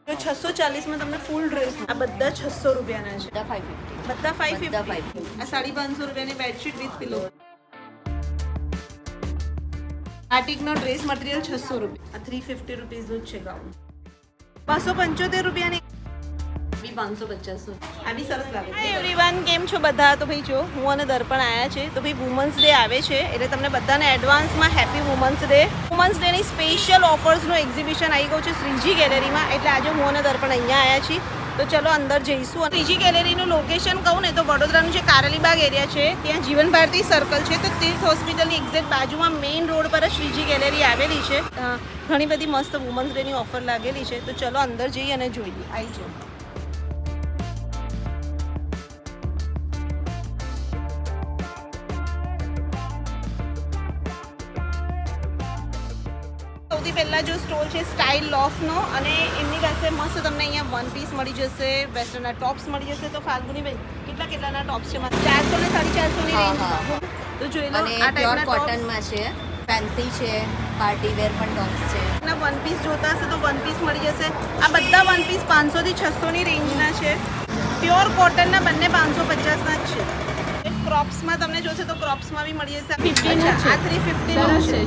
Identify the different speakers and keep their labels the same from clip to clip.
Speaker 1: તો 640 માં તમને ફૂલ ડ્રેસ આ બધા 600 રૂપિયાના છે. બધા 550. આ 550 રૂપિયાની બેડશીટ વિથ પિલો. આર્ટિકનો ડ્રેસ મટીરિયલ 600 રૂપિયા. આ 350 રૂપીસનું જ છે ગાઉન. 275 રૂપિયાની 550. આ બી સરસ લાગે છે. એવરીવન, કેમ છો બધા? તો ભાઈ જો હું અને દર્પણ આવ્યા છે. તો ભાઈ વુમન્સ ડે આવે છે એટલે તમને બધાને એડવાન્સમાં હેપી વુમન્સ ડે. વુમન્સ ડેની સ્પેશિયલ ઓફર્સનું એક્ઝિબિશન આવી ગયું છે શ્રીજી ગેલેરીમાં. એટલે આજે હું અને દર્પણ અહીંયા આવ્યા છીએ. તો ચલો અંદર જઈશું. શ્રીજી ગેલેરીનું લોકેશન કહું ને તો વડોદરાનું જે કારેલીબાગ એરિયા છે ત્યાં જીવન ભારતી સર્કલ છે. તો તીર્થ હોસ્પિટલની એક્ઝેક્ટ બાજુમાં મેઇન રોડ પર જ શ્રીજી ગેલેરી આવેલી છે. ઘણી બધી મસ્ત વુમન્સ ડેની ઓફર લાગેલી છે. તો ચલો અંદર જઈએ અને જોઈએ. આવી જાઓ. સૌથી પહેલા જો સ્ટોલ છે સ્ટાઇલ લોફનો અને એમની પાસે મસ્ત તમને અહીંયા વન પીસ મળી જશે, વેસ્ટર્નના ટોપ્સ મળી જશે. તો ફાલ્ગુની બેન કેટલાના ટોપ્સ છે? 400 ને 450 ની રેન્જમાં. તો જોઈ લો, આ ટાઈપના
Speaker 2: કોટનમાં છે, ફેન્સી છે, પાર્ટી વેર પણ ટોપ્સ છે.
Speaker 1: ના વન પીસ જોતા હશે તો વન પીસ મળી જશે. આ બધા વન પીસ 500 થી 600 ની રેન્જના છે. પ્યોર કોટનના બંને 550 ના જ છે. ક્રોપ્સમાં તમને જોશે તો ક્રોપ્સમાં બી મળી જશે. 50 આ 350 છે.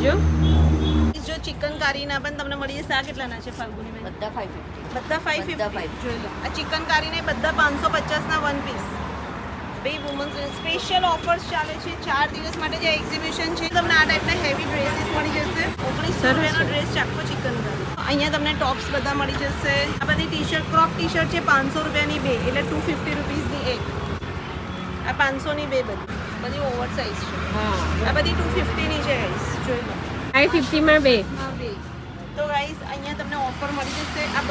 Speaker 1: જો ચિકનકારીના પણ તમને મળી જશે. આ કેટલાના છે ફાલ્ગુની બેન?
Speaker 2: બધા 550.
Speaker 1: બધા 550. જોઈ લો, આ ચિકનકારીને બધા 550 ના વન પીસ. બે વુમન્સ સ્પેશિયલ ઓફર્સ ચાલે છે 4 દિવસ માટે જે એક્ઝિબિશન છે. તમને આ ટાઈપના હેવી ડ્રેસીસ મળી જશે. 1900 રૂપિયાનો ડ્રેસ છે આખો ચિકનકારી. અહીંયા તમને ટોપ્સ બધા મળી જશે. આ બધી ટી-શર્ટ, ક્રોપ ટી-શર્ટ છે 500 રૂપિયાની બે, એટલે 250 રૂપીસની એક. આ 500 ની બે બધી ઓવર સાઇઝ છે. આ બધી 250 ની છે ગાઈસ. જોઈ લો,
Speaker 3: 550 માં બે.
Speaker 1: તો ગાઈસ અહીંયા તમને ઓફર મળી જશે. આ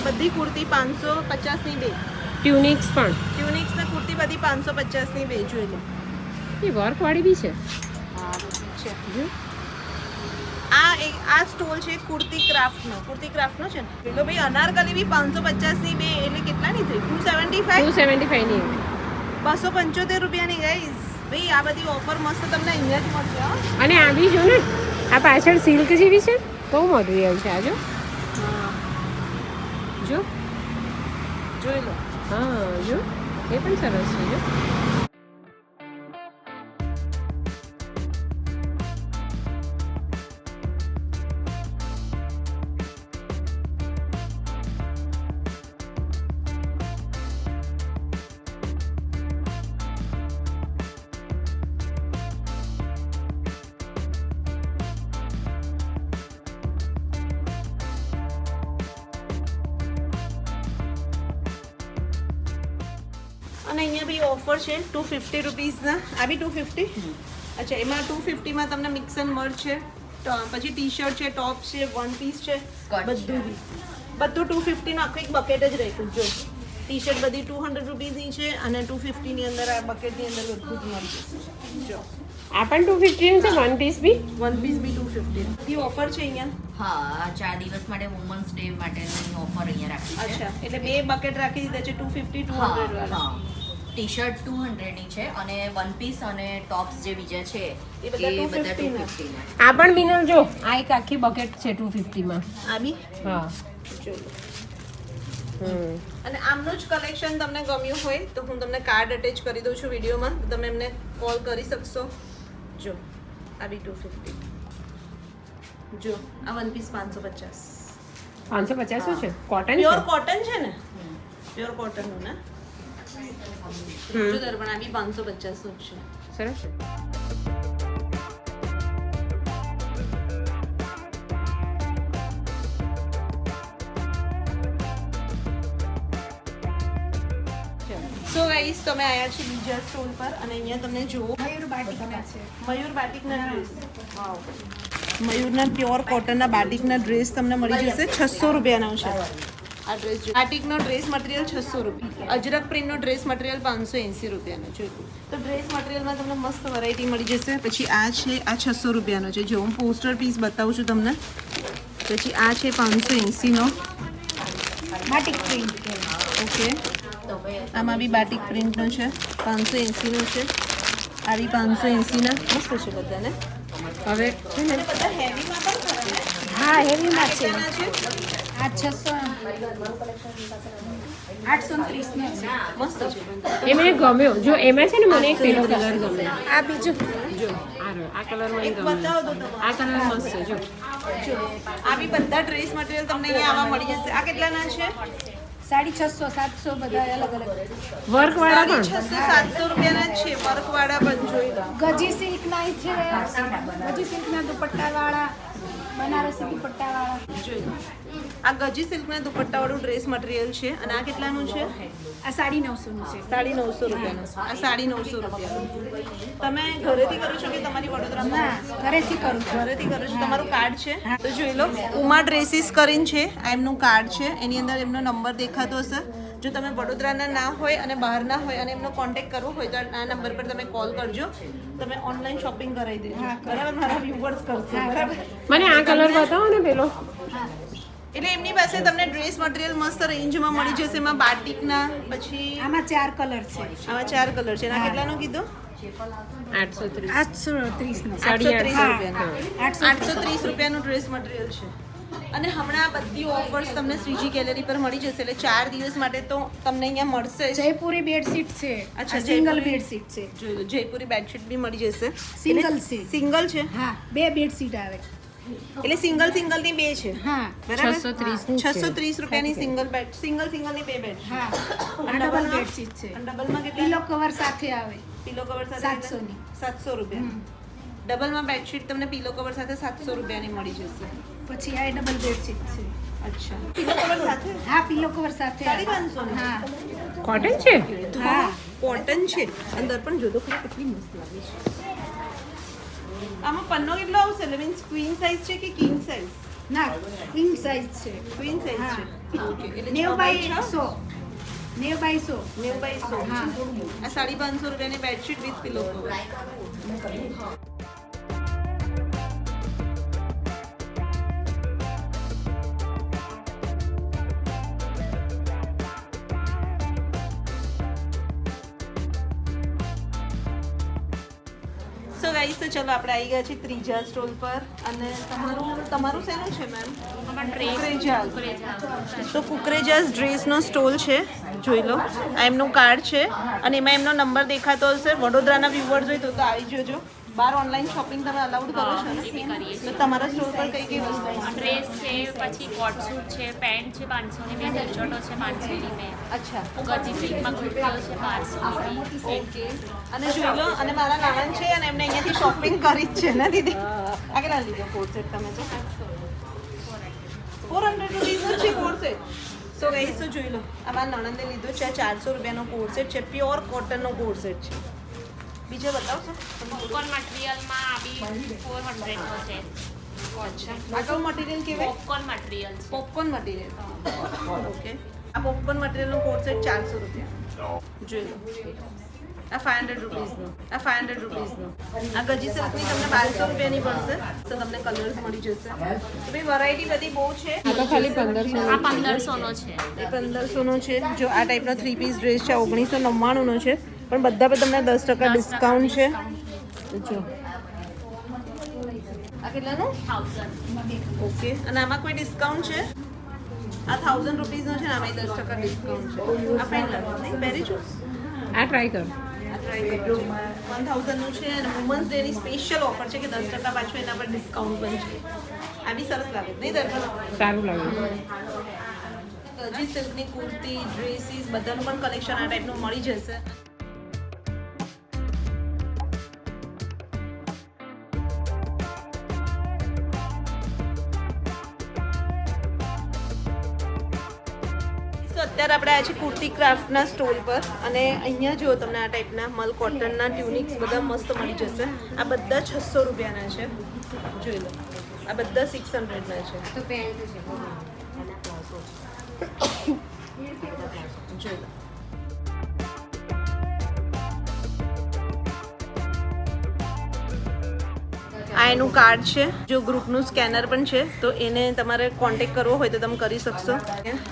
Speaker 1: બધી કુર્તી 550 ની બે.
Speaker 3: ટ્યુનિક્સ પણ.
Speaker 1: ટ્યુનિક્સ ને કુર્તી બધી 550 ની બે. જોઈ લો,
Speaker 3: એ વર્ક વાળી બી છે.
Speaker 1: છે. આ સ્ટોલ છે કુર્તી ક્રાફ્ટનો છે ને. જોઈ લો ભાઈ, અનારકલી બી 550 ની બે, એટલે કેટલાની થઈ? 275
Speaker 3: ની.
Speaker 1: 275 રૂપિયાની ગાઈસ. ભાઈ આ બધી ઓફર મસ્ત તમને અહીંયા જ મળશે.
Speaker 3: અને આ બી જો ને, આ પાછળ સિલ્ક જેવી છે, બહુ મટીરિયલ છે. આ જો
Speaker 1: જોઈ લો.
Speaker 3: હા, જો એ પણ સરસ છે. જો
Speaker 1: અને અહીંયા બી ઓફર છે 250 રૂપીસના. આ બી 250. અચ્છા, એમાં 250 માં તમને મિક્સ એન્ડ મર્ચ છે. પછી ટી શર્ટ છે, ટોપ છે, વન પીસ છે, બધું 250 નું આખું એક બકેટ જ રાખ્યું. જો ટી શર્ટ બધી 200 રૂપીસની છે અને 250 ની અંદર આ બકેટની અંદર બધું જ મળી જશે. જો
Speaker 3: આ પણ 250 ની છે. વન પીસ બી
Speaker 1: 250 બી ઓફર છે અહીંયા.
Speaker 2: હા, 4 દિવસ માટે વુમન્સ ડે માટેની ઓફર અહીંયા રાખી છે.
Speaker 1: અચ્છા, એટલે બે બકેટ રાખી દીધા છે 250 200 વાળા.
Speaker 2: ટી શર્ટ 200 ની છે અને વન પીસ અને ટોપ્સ જે બીજા છે
Speaker 1: એ બધા 250
Speaker 2: ના.
Speaker 3: આ પણ બિનલ જો, આ એક આખી બકેટ છે 250 માં.
Speaker 1: આ બી
Speaker 3: હા.
Speaker 1: જો અને આમનું જ કલેક્શન તમને ગમ્યું હોય તો હું તમને કાર્ડ અટેચ કરી દઉં છું વિડીયોમાં. તમે એમને કોલ કરી શકશો. જો આ બી 250. જો આ વન પીસ 550.
Speaker 3: 550 શું છે? કોટન
Speaker 1: પ્યોર
Speaker 3: છે.
Speaker 1: કોટન છે ને? પ્યોર કોટનનું ને. જો દર્પણ આ બી 550 નું જ છે.
Speaker 3: સરસ છે.
Speaker 1: સો ગાઈસ, તમે આયા છો બીજા સ્ટોલ પર અને અહીંયા તમને જુઓ મયુર બાટિકના ડ્રેસ. વાવ, મયુરના પ્યોર કોટનના બાટિકના ડ્રેસ તમને મળી જશે. 600 રૂપિયાનો છે આ ડ્રેસ. બાટિકનો ડ્રેસ મટીરિયલ 600 રૂપિયા. અજરક પ્રિન્ટનો ડ્રેસ મટીરિયલ 580 રૂપિયાનો છે. તો ડ્રેસ મટીરિયલમાં તમને મસ્ત વેરાયટી મળી જશે. પછી આ છે, આ 600 રૂપિયાનો છે. જો હું પોસ્ટર પીસ બતાવું છું તમને. પછી આ છે 580 નો બાટિક પ્રિન્ટ. ઓકે, આમાં બી બાટિક પ્રિન્ટનો છે. 580 નો છે. આ બી 580 ના. મસ્ત છે બધાને.
Speaker 3: હવે
Speaker 1: બધા હેવીમાં પણ ખરા ને?
Speaker 3: હા, હેવીમાં છે.
Speaker 1: કેટલાના છે?
Speaker 4: આ 830 નો છે.
Speaker 1: મસ્ત છે
Speaker 3: એ મને ગમ્યો. જો એમાં છે ને મને એક પેલો કલર ગમે.
Speaker 4: આ બીજું
Speaker 3: જો આ કલર મને
Speaker 1: એક
Speaker 3: ગમે.
Speaker 1: બતાવો તો તમે.
Speaker 3: આ કલર મસ્ત છે. જો
Speaker 1: આ બી બધા ડ્રેસ મટીરિયલ તમને અહીંયા આવા મળી જશે. આ કેટલાના છે?
Speaker 4: 650 700 બધા અલગ અલગ.
Speaker 3: વર્ક વાળા પણ
Speaker 1: 600-700 રૂપિયાના જ છે. વર્કવાળા પણ જોઈ લો.
Speaker 4: ગજી સિલ્ક ના છે. ગજી સિલ્ક ના દુપટ્ટા વાળા, બનારસી દુપટ્ટા વાળા.
Speaker 1: જોઈ લો. આ ગજી સિલ્કના દુપટ્ટાવાળું ડ્રેસ મટીરિયલ છે અને આ કેટલાનું છે?
Speaker 4: આ 950 નું છે.
Speaker 1: 950 રૂપિયાનું. આ 950 રૂપિયાનું. તમે ઘરેથી કરો છો કે તમારી વડોદરામાં?
Speaker 4: ના, ઘરેથી કરું છું.
Speaker 1: ઘરેથી કરો છો. તમારું કાર્ડ છે તો જોઈ લો. ઉમા ડ્રેસીસ કરીને છે. આ એમનું કાર્ડ છે. એની અંદર એમનો નંબર દેખાતો હશે. જો તમે વડોદરાના ના હોય અને બહારના હોય અને એમનો કોન્ટેક્ટ કરવો હોય તો આ નંબર પર તમે કોલ કરજો. તમે ઓનલાઈન શોપિંગ કરાવી દેજો. બરાબર? મારા વ્યુઅર્સ કરશે. બરાબર?
Speaker 3: મને આ કલર બતાવો ને પેલો.
Speaker 1: એટલે એમની પાસે તમને ડ્રેસ મટીરિયલ મસ્ત રેન્જમાં મળી જશે. એમાં બાટિકના પછી
Speaker 4: આમાં 4 કલર છે.
Speaker 1: આમાં 4 કલર છે. એના કેટલાનું કીધું?
Speaker 3: 830.
Speaker 4: 830 નો.
Speaker 1: 830 રૂપિયાનું.
Speaker 4: 830.
Speaker 1: 830 રૂપિયાનું ડ્રેસ મટીરિયલ છે. અને હમણાં આ બધી ઓફર્સ તમને શ્રીજી ગેલેરી પર મળી જશે. એટલે 4 દિવસ માટે તો તમને અહીંયા મળશે જ.
Speaker 4: જયપુરી બેડશીટ છે.
Speaker 1: અચ્છા,
Speaker 4: સિંગલ
Speaker 1: જયપુરી.
Speaker 4: બેડશીટ છે.
Speaker 1: જોઈ લો. જયપુરી બેડશીટ બી મળી જશે.
Speaker 4: સિંગલ છે.
Speaker 1: સિંગલ છે.
Speaker 4: હા, 2 બેડશીટ આવે.
Speaker 1: એટલે સિંગલ ની 2 છે.
Speaker 4: હા.
Speaker 1: બરાબર?
Speaker 3: 630 ની છે.
Speaker 1: 630 રૂપિયાની સિંગલ ની 2 બેડ.
Speaker 4: હા. આ ડબલ બેડશીટ છે.
Speaker 1: ડબલમાં કેટલા?
Speaker 4: પિલો કવર સાથે આવે.
Speaker 1: પિલો કવર સાથે
Speaker 4: 700 ની.
Speaker 1: 700 રૂપિયા. ડબલમાં બેડશીટ તમને પિલો કવર સાથે 700 રૂપિયાની મળી જશે.
Speaker 4: પછી આ ડબલ બેડશીટ છે.
Speaker 1: અચ્છા. પિલો કવર સાથે
Speaker 4: હા, પિલો કવર સાથે આવે.
Speaker 1: 550 ની.
Speaker 4: હા.
Speaker 3: કોટન છે.
Speaker 4: હા.
Speaker 1: કોટન છે. અંદર પણ જો તો ખરી કેટલી મસ્ત લાગે છે. આમાં પન્નો કેટલો આવશે? મીન્સ ક્વીન સાઇઝ છે કે કિંગ સાઇઝ?
Speaker 4: ના, કિંગ સાઇઝ છે.
Speaker 1: ક્વીન સાઇઝ
Speaker 4: હા.
Speaker 1: છે. ઓકે. એટલે
Speaker 4: 90 બાય 100. 90 બાય 100.
Speaker 1: 90 બાય 100.
Speaker 4: હા.
Speaker 1: આ 550 રૂપિયાની bedsheet with pillow cover. So guys, તો ચલો આપણે આવી ગયા છીએ ત્રીજા સ્ટોલ પર. અને તમારું શેનું છે મેમ? કુકરેજાસ. તો કુકરેજાસ ડ્રેસનો સ્ટોલ છે. જોઈ લો. આ એમનું કાર્ડ છે અને એમાં એમનો નંબર દેખાતો હશે. વડોદરાના વ્યુઅર્સ હોય તો આવી જજો. બહાર ઓનલાઈન શોપિંગ તમે અલાઉડ કરો છો ને? તો તમારા સ્ટોર પર કઈ કઈ વસ્તુ છે?
Speaker 5: ડ્રેસ છે, પછી કોટ સૂટ છે, પેન્ટ છે 500 ની બે, ટી-શર્ટો છે 500 ની બે,
Speaker 1: અચ્છા.
Speaker 5: ગજી સિલ્કમાં કુર્તીઓ છે 500 ની બે.
Speaker 1: ઓકે. અને જોઈ લો. અને મારા નાના છે અને એમને અહીંયાથી શોપિંગ કરી જ છે ને દીદી? આ કેટલા લીધો કોટ સેટ તમે? તો 400 રૂપીઝ છે કોટ સેટ. સો ગાઈસ, તો જોઈ લો. અમારા નણંદે લીધો છે. 400 રૂપિયાનો કોટ સેટ છે. પ્યોર કોટનનો કોટ સેટ છે. બીજો બતાવશો?
Speaker 5: પોપકોર્ન મટીરિયલમાં આ બી 400 નો છે.
Speaker 1: અચ્છા. આ કયું મટીરિયલ કહેવાય?
Speaker 5: પોપકોર્ન મટીરિયલ છે.
Speaker 1: Popcorn material. ઓકે. આ પોપકોર્ન મટીરિયલનો કોટ સેટ 400 રૂપિયા. જોઈ લો. આ 500 રૂપીઝનો. આ 500 રૂપીઝનો. આ ગજી સિલ્કની તમને 1200 રૂપિયાની પડશે. તો તમને કલર્સ મળી જશે. તો ભાઈ વેરાયટી બધી બહુ છે.
Speaker 3: આ તો ખાલી 1500.
Speaker 5: આ 1500 નો છે.
Speaker 1: એ 1500 નો છે. જો આ ટાઈપનો 3 પીસ ડ્રેસ છે 1999 નો છે. પણ બધા પર તમને 10% ડિસ્કાઉન્ટ છે. જો આ કેટલાનું?
Speaker 5: 1000.
Speaker 1: ઓકે. અને આમાં કોઈ ડિસ્કાઉન્ટ છે? આ 1000 રૂપીઝનો છે ને આમાં 10% ડિસ્કાઉન્ટ છે. આ ફાઇન લાગે નહીં? પહેરી છું.
Speaker 3: આ ટ્રાય કર.
Speaker 1: આ ટ્રાય કરજો. 1000 નું છે અને વુમન્સ ડે ની સ્પેશિયલ ઓફર છે કે 10% પાછું એના પર ડિસ્કાઉન્ટ પણ છે. આ બી સરસ લાગે નહીં દર્પણ?
Speaker 3: સારું લાગે.
Speaker 1: ગજી સિલ્કની કુર્તી, ડ્રેસીસ બધાનું પણ કલેક્શન આ ટાઈપનું મળી જશે. અત્યારે આપણે આવ્યા છીએ કુર્તી ક્રાફ્ટના સ્ટોલ પર અને અહીંયા જો તમને આ ટાઈપના મલ કોટનના ટ્યુનિક્સ બધા મસ્ત મળી જશે. આ બધા 600 રૂપિયાના છે. જોઈ લો. આ બધા 600ના છે. જોઈ લો. આ એનું કાર્ડ છે. જો ગ્રુપનું સ્કેનર પણ છે તો એને તમારે કોન્ટેક્ટ કરવો હોય તો તમે કરી શકશો.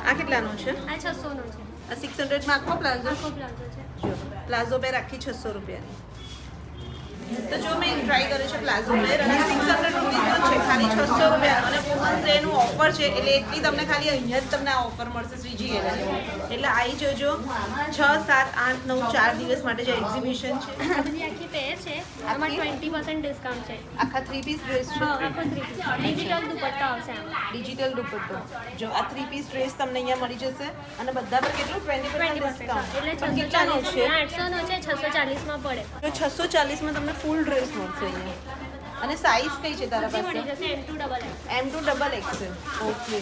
Speaker 1: આ કેટલાનું છે?
Speaker 5: આ 600 નો છે.
Speaker 1: આ 600 માં આખો પ્લાઝો.
Speaker 5: આખો પ્લાઝો છે.
Speaker 1: જો પ્લાઝો પેર આખી 600 રૂપિયાની. તો જો મેં ટ્રાય કર્યો છે પ્લાઝો વેર અને 600 રૂપીસનો છે, ખાલી 600 રૂપિયા. અને વુમન્સ ડેનું ઓફર છે એટલે એટલી તમને ખાલી અહીંયા જ તમને આ ઓફર મળશે શ્રીજી ગેલેરીમાં. એટલે આવી જજો. 6, 7, 8, 9 4 દિવસ માટે જે એક્ઝિબિશન છે.
Speaker 6: આ બધી આખી પેર છે આમાં 20% ડિસ્કાઉન્ટ છે.
Speaker 1: આખા 3 પીસ ડ્રેસ છે.
Speaker 6: આખો 3 ડિજિટલ દુપટ્ટા આવશે આમાં.
Speaker 1: ડિજિટલ દુપટ્ટો. જો આ 3 પીસ ડ્રેસ તમને અહીંયા મળી જશે અને બધા પર કેટલું 20% ડિસ્કાઉન્ટ.
Speaker 6: એટલે
Speaker 1: પણ કેટલાનો
Speaker 6: 640
Speaker 1: છે?
Speaker 6: 800 નો છે 640 માં પડે.
Speaker 1: જો 640 માં તમને ફૂલ ડ્રેસ મળશે અહીંયા. અને સાઈઝ કઈ છે તારા
Speaker 6: બધી મળી
Speaker 1: પાસે?
Speaker 6: જશે M2
Speaker 1: M2 XXL. ઓકે.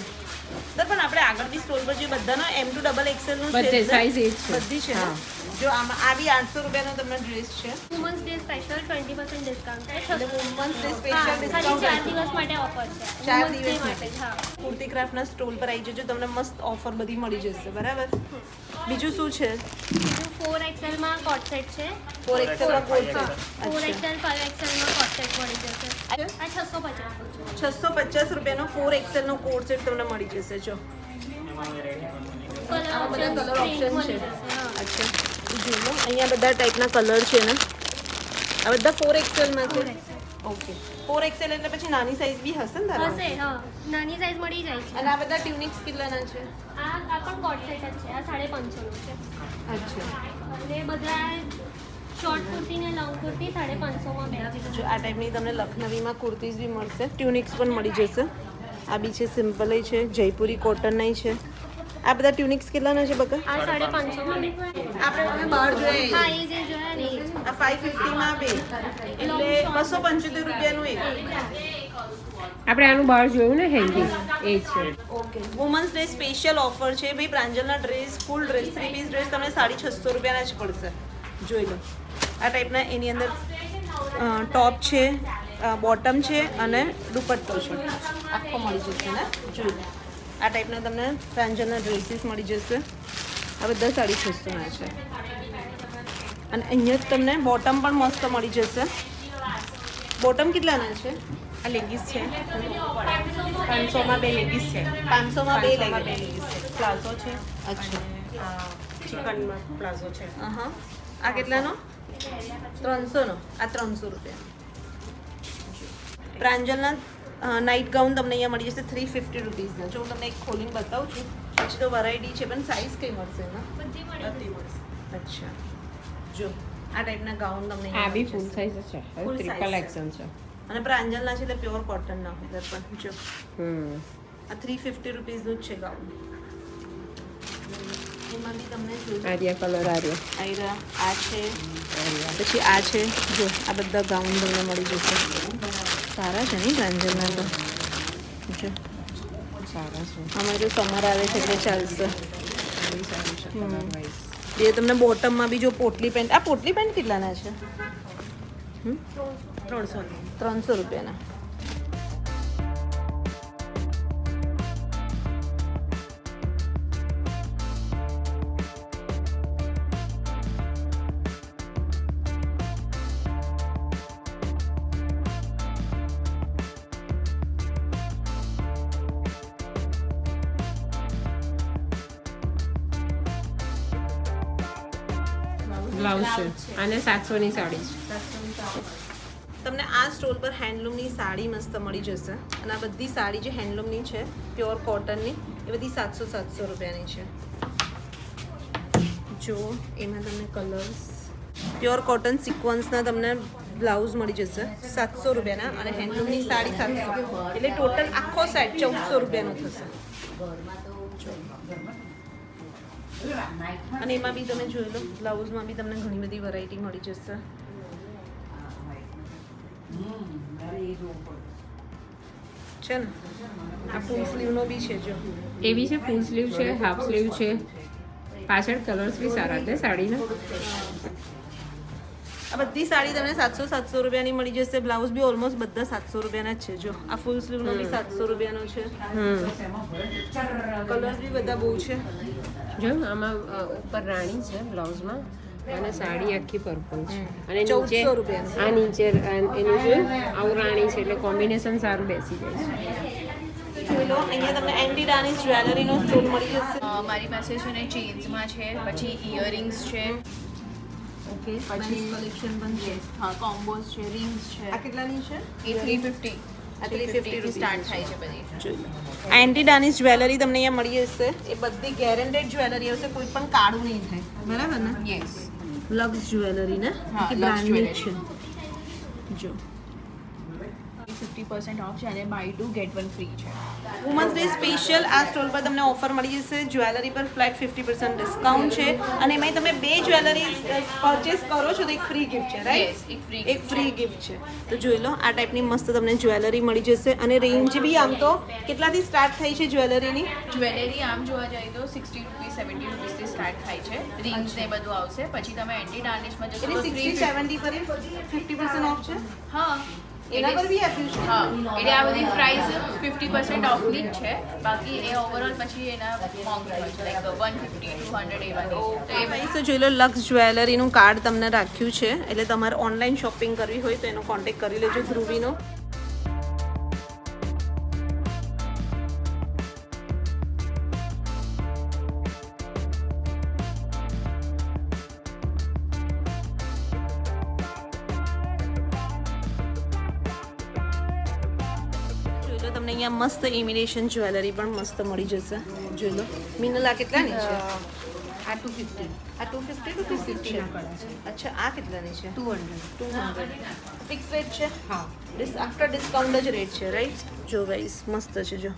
Speaker 1: પણ આપણે આગળ બી સ્ટોલ પર જે બધાનો M2 XXL નું છે
Speaker 3: બધે
Speaker 1: જ ને?
Speaker 3: size એ જ છે.
Speaker 1: બધી છે ને? જો આમાં આ બી 800 રૂપિયાનો તમને ડ્રેસ છે.
Speaker 6: વુમન્સ ડે સ્પેશિયલ 20% ડિસ્કાઉન્ટ છે.
Speaker 1: એટલે વુમન્સ ડે
Speaker 6: હા,
Speaker 1: સ્પેશિયલ
Speaker 6: ખાલી 4
Speaker 1: ડિસ્કાઉન્ટ
Speaker 6: દિવસ માટે ઓફર છે.
Speaker 1: 4
Speaker 6: Women's Day
Speaker 1: દિવસ
Speaker 6: માટે જ, હા.
Speaker 1: કુર્તી ક્રાફ્ટના સ્ટોલ પર આવી જજો, તમને મસ્ત ઓફર બધી મળી જશે. બરાબર. બીજું શું છે?
Speaker 6: બીજું 4XL માં કોટ સેટ છે.
Speaker 1: 4XL માં કોટ
Speaker 6: હા,
Speaker 1: છે.
Speaker 6: 4XL 5XL માં કોટ સેટ મળી જશે. આ 650 છે.
Speaker 1: 650 રૂપિયાનો 4XL નો કોટ સેટ તમને મળી જશે. જો
Speaker 6: કલર
Speaker 1: આમાં બધા કલર ઓપ્શન છે.
Speaker 6: હા.
Speaker 1: અચ્છા જો લો, અહીંયા બધા ટાઈપના કલર છે ને. આ બધા 4XL માં છે. ઓકે. 4XL એટલે પછી નાની સાઈઝ બી હશે ને તારા?
Speaker 6: હશે, હા. નાની સાઈઝ મળી જાય છે.
Speaker 1: અને આ બધા ટ્યુનિક્સ કેટલાના છે?
Speaker 6: આ પણ કોટ સેટ જ છે. આ 550 નું છે.
Speaker 1: અચ્છા.
Speaker 6: અને બધા શોર્ટ કુર્તી ને લોંગ કુર્તી 550 માં બે.
Speaker 1: જો આ ટાઈપની તમને લખનવીમાં કુર્તીઝ બી મળશે, ટ્યુનિક્સ પણ મળી જશે. આ બી છે સિમ્પલ છે, જયપુરી કોટનના છે. આ બધા ટ્યુનિક્સ કેટલાના છે બકા?
Speaker 6: આ 550 માં બે.
Speaker 1: આપણે તમે બહાર જોઈએ
Speaker 6: હા, એ જે જોયા ને એ જ.
Speaker 1: આ 550 માં બે એટલે 275 રૂપિયાનું એક.
Speaker 3: આપણે આનું બહાર જોયું ને હેન્ડી એ છે.
Speaker 1: Okay. Women's day special offer છે ભાઈ. પ્રાંજલના ડ્રેસ ફૂલ ડ્રેસ 3 પીસ ડ્રેસ તમને 650 રૂપિયાના જ પડશે. જોઈ લો આ ટાઈપના એની અંદર ટોપ છે, બોટમ છે અને દુપટ્ટો છે. આખો મળી જશે ને. જોઈ લો આ ટાઈપના તમને પ્રાંજલના ડ્રેસીસ મળી જશે. આ બધા 650 છે. અને અહીંયા જ તમને બોટમ પણ મસ્ત મળી જશે. બોટમ કેટલાના છે?
Speaker 7: આ લેગીસ છે 500 માં બે લેગીસ છે.
Speaker 1: 500 માં બે
Speaker 7: માં બે
Speaker 1: લાગી.
Speaker 7: લેગીસ છે. પ્લાઝો છે.
Speaker 1: અચ્છા.
Speaker 7: ચિકનમાં પ્લાઝો છે.
Speaker 1: હા. આ કેટલાનો? 300 નો. આ 300 રૂપિયા. પ્રાંજલના નાઇટ ગાઉન તમને અહીંયા મળી જશે 350 રૂપીસના. જો હું તમને એક ખોલીને બતાવું છું. પછી તો વેરાયટી છે પણ સાઈઝ કઈ મળશે એમાં?
Speaker 6: બધી મળી જશે.
Speaker 1: અચ્છા. જો આ ટાઈપના ગાઉન તમને
Speaker 3: આ
Speaker 1: અહીંયા
Speaker 3: બી
Speaker 1: મળી
Speaker 3: ફૂલ
Speaker 1: જશે.
Speaker 3: સાઈઝ છે,
Speaker 1: Full size
Speaker 3: ટ્રિપલ
Speaker 1: છે.
Speaker 3: એક્સેલ છે.
Speaker 1: અને પ્રાંજલના છે એટલે પ્યોર કોટનના અંદર પણ. જો
Speaker 3: હમ.
Speaker 1: આ 350 રૂપીસનું જ છે ગાઉન. એમાં બી તમને જોજો
Speaker 3: આર્યા કલર આર્યો.
Speaker 1: આયરા આ છે, પછી આ છે. જો આ બધા ગાઉન તમને મળી જશે. સારા છે નહીં પ્રાંજલના તો. જો
Speaker 3: સારા છે.
Speaker 1: અમારે જો સમર આવે છે એટલે ચાલશે.
Speaker 3: આ બી સારું છે કલર વાઇઝ.
Speaker 1: એ તમને બોટમમાં બી જો પોટલી પેન્ટ. આ પોટલી પેન્ટ કેટલાના છે?
Speaker 7: 300
Speaker 1: 300 રૂપિયાના.
Speaker 3: બ્લાઉઝ છે અને 700 ની સાડી છે.
Speaker 1: તમને આ સ્ટોલ પર હેન્ડલૂમની સાડી મસ્ત મળી જશે. અને આ બધી સાડી જે હેન્ડલૂમની છે પ્યોર કોટનની એ બધી 700 રૂપિયાની છે. જો એમાં તમને કલર્સ પ્યોર કોટન સિક્વન્સના તમને બ્લાઉઝ મળી જશે 700 રૂપિયાના. અને હેન્ડલૂમની સાડી 700 એટલે ટોટલ આખો સેટ 1400 રૂપિયાનો થશે. અને એમાં બી તમે જોઈ લો બ્લાઉઝમાં બી તમને ઘણી બધી વેરાયટી મળી જશે. છે ને આ ફૂલ સ્લીવનો બી છે. જો
Speaker 3: એ બી છે, ફૂલ સ્લીવ છે, હાફ સ્લીવ છે. પાછળ કલર્સ બી સારા છે સાડીના.
Speaker 1: આ બધી સાડી તમને 700 રૂપિયાની મળી જશે. બ્લાઉઝ બી ઓલમોસ્ટ બધા 700 રૂપિયાના જ છે. જો આ ફૂલ સ્લીવનો બી 700 રૂપિયાનો છે. કલર્સ બી બધા બહુ છે.
Speaker 3: જો આમાં ઉપર રાણી છે બ્લાઉઝમાં અને સાડી આખી પર્પલ છે. અને
Speaker 1: 1400 રૂપિયાની.
Speaker 3: આ નીચે એનું છે આવું રાણી છે એટલે કોમ્બિનેશન સારું બેસી જાય છે.
Speaker 1: જોઈ લો અહીંયા તમને એન્ટી ડાનિસ જ્વેલરીનો સ્ટોલ મળી જશે.
Speaker 2: મારી પાસે છે ને ચેન્સમાં છે, પછી ઇયરિંગ્સ છે,
Speaker 1: ઓકે
Speaker 2: પછી
Speaker 1: કલેક્શન પણ છે.
Speaker 2: હા કોમ્બોઝ છે, રિંગ્સ છે,
Speaker 1: આ કેટલાની છે?
Speaker 2: એ 350
Speaker 1: આ 350
Speaker 2: થી સ્ટાર્ટ થાય છે બધી.
Speaker 1: જોઈ લો. આ એન્ટી ડાર્નિશ જ્વેલરી તમને અહીંયા મળી જશે. એ બધી ગેરંટેડ જ્વેલરી આવશે, કોઈ પણ કાળું નહીં થાય, બરાબર ને?
Speaker 2: યસ.
Speaker 1: લક્સ જ્વેલરી ને
Speaker 2: હા,
Speaker 1: કે
Speaker 2: લક્સ
Speaker 1: બ્રાન્ડેડ છે.
Speaker 2: જ્વેલરી.
Speaker 1: જો
Speaker 2: 50% ઓફ છે અને બાય 2 ગેટ 1 ફ્રી છે.
Speaker 1: વુમન્સ ડે સ્પેશિયલ આ સ્ટોર પર તમને ઓફર મળી જશે. જ્વેલરી પર ફ્લેટ 50% ડિસ્કાઉન્ટ છે અને એમાં તમે 2 જ્વેલરી પરચેસ કરો છો તો એક ફ્રી ગિફ્ટ છે, રાઈટ?
Speaker 2: Yes,
Speaker 1: એક ફ્રી ગિફ્ટ છે. તો જોઈ લો, આ ટાઈપની મસ્ત તમને જ્વેલરી મળી જશે અને રેન્જ બી આમ તો કેટલાથી સ્ટાર્ટ થઈ છે જ્વેલરીની?
Speaker 2: જ્વેલરી આમ જોવા જઈએ તો 60 રૂપીસ 70 રૂપીસથી સ્ટાર્ટ થાય છે. રિંગ્સ ને બધું આવશે. પછી તમે એન્ટી ડાર્નિશમાં જશો
Speaker 1: એટલે
Speaker 2: તો
Speaker 1: 60 70 પર 50% ઓફ છે.
Speaker 2: હા
Speaker 1: એના પર બી આપ્યું છે.
Speaker 2: હા એટલે આ બધી પ્રાઇસ 50% ઓફની જ છે. બાકી એ ઓવરઓલ પછી એના મોંઘી હોય છે, લાઈક 150 200 એવાની. તો એ
Speaker 1: ભાઈ તો જોઈ લો, લક્સ જ્વેલરીનું કાર્ડ તમને રાખ્યું છે, એટલે તમારે ઓનલાઈન શોપિંગ કરવી હોય તો એનો કોન્ટેક્ટ કરી લેજો ધ્રુવીનો. જોઈ લો, તમને અહીંયા મસ્ત ઇમિટેશન જ્વેલરી પણ મસ્ત મળી જશે. જોઈ લો, મિનલ આ કેટલાની છે?
Speaker 3: આ 250.
Speaker 1: આ 250 રૂપીસ છે. અચ્છા, આ કેટલાની છે? 200 ફિક્સ રેટ છે.
Speaker 3: હા.
Speaker 1: આફ્ટર ડિસ્કાઉન્ટ જ રેટ છે, રાઈટ? જો ગાઈસ, મસ્ત છે. જો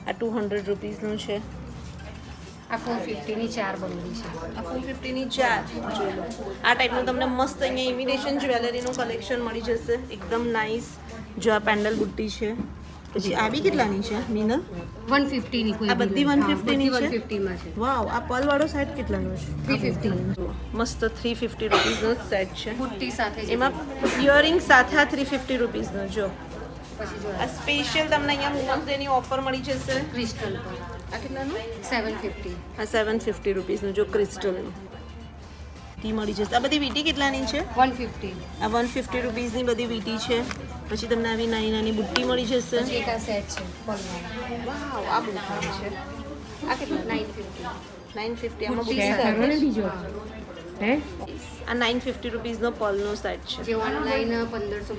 Speaker 1: આ 200 રૂપીસનું છે.
Speaker 3: આ 450 ની 4 બંગડી છે.
Speaker 1: આ 450 ની 4. જોઈ લો, આ ટાઈપનું તમને મસ્ત અહીંયા ઇમિટેશન જ્વેલરીનું કલેક્શન મળી જશે, એકદમ નાઇસ. જો આ પેન્ડલ બુટ્ટી છે. પછી આ બી કેટલાની છે મિનલ?
Speaker 3: 150 ની કોઈ
Speaker 1: આ બધી 150 ની છે?
Speaker 3: 150 માં છે.
Speaker 1: વાવ, આ પર્લ વાળો સેટ કેટલાનો છે?
Speaker 3: 350.
Speaker 1: મસ્ત 350 રૂપીસનો સેટ છે.
Speaker 3: બુટ્ટી સાથે છે.
Speaker 1: એમાં ઇયરિંગ સાથે આ 350 રૂપીસનો. જો
Speaker 3: પછી જો
Speaker 1: આ સ્પેશિયલ તમને અહીંયા વુમન્સ ડેની ઓફર મળી જશે.
Speaker 3: ક્રિસ્ટલ પર
Speaker 1: આ કેટલાનું?
Speaker 3: 750.
Speaker 1: આ 750 રૂપીસનું. જો ક્રિસ્ટલનું ટી મળી જશે. આ બધી વીટી કેટલાની છે?
Speaker 3: 150.
Speaker 1: આ 150 રૂપીસની બધી વીટી છે. પછી તમને આવી નાની નાની બુટ્ટી મળી જશે.
Speaker 3: પછી એક આ સેટ છે પલનો.
Speaker 1: વાવ, આ બહુ સારું છે. આ કેટલા?
Speaker 3: 950.
Speaker 1: 950. આમાં
Speaker 3: બુટ્ટી
Speaker 1: બુટ્ટી
Speaker 3: સાથે
Speaker 1: સાથે.
Speaker 3: બીજો હે
Speaker 1: આ 950 રૂપીસનો પર્લનો સેટ છે.
Speaker 3: જે ઓનલાઈન 1500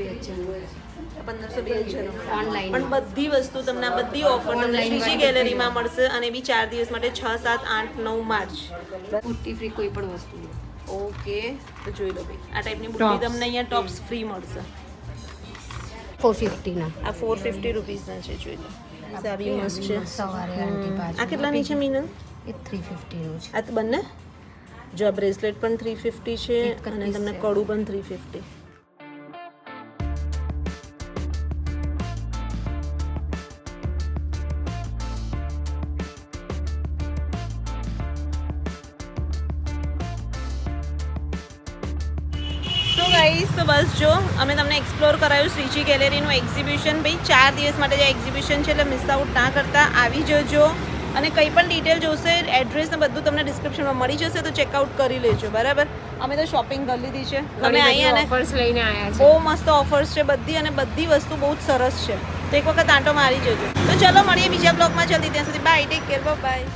Speaker 1: $1500
Speaker 3: ઓનલાઈન
Speaker 1: પણ બધી વસ્તુ તમને આ બધી ઓફર તમને
Speaker 3: Online
Speaker 1: શ્રીજી
Speaker 3: વાળી
Speaker 1: ગેલેરીમાં મળશે અને બી 4 દિવસ માટે 6 7 8 9 માર્ચ.
Speaker 3: બુટ્ટી ફ્રી કોઈ પણ વસ્તુ
Speaker 1: ઓકે, તો જોઈ લો ભાઈ, આ ટાઈપની બુટ્ટી
Speaker 3: Tops.
Speaker 1: તમને અહીંયા ટોપ્સ ફ્રી મળશે.
Speaker 3: 450 ના
Speaker 1: આ 450 રૂપીસના છે. જોઈ લો, આ બી મસ્ત છે.
Speaker 3: સવારે આંટી બાજુ
Speaker 1: આ કેટલાની છે મિનલ?
Speaker 3: એ 350 નું છે.
Speaker 1: આ તો બંને જો આ બ્રેસલેટ પણ 350 છે
Speaker 3: એક
Speaker 1: અને
Speaker 3: piece
Speaker 1: તમને
Speaker 3: છે.
Speaker 1: કડું પણ 350. તો ગાઈસ, તો બસ જો અમે તમને એક્સપ્લોર કરાયું શ્રીજી ગેલેરીનું એક્ઝિબિશન. ભાઈ 4 દિવસ માટે જે એક્ઝિબિશન છે એટલે મિસ આઉટ ના કરતા આવી જજો. અને કંઈ પણ ડિટેલ જોશે, એડ્રેસ ને બધું તમને ડિસ્ક્રિપ્શનમાં મળી જશે, તો ચેકઆઉટ કરી લેજો. બરાબર, અમે તો શોપિંગ કરી લીધી છે. તમે અહીંયા ને
Speaker 3: ઓફર્સ લઈને આયા છે.
Speaker 1: બહુ મસ્ત ઓફર્સ છે બધી, અને બધી વસ્તુ બહુ જ સરસ છે. તો એક વખત આંટો મારી જજો. તો ચલો મળીએ બીજા બ્લોગમાં. જલ્દી ત્યાં સુધી બાય, ટેક કેર, બાય.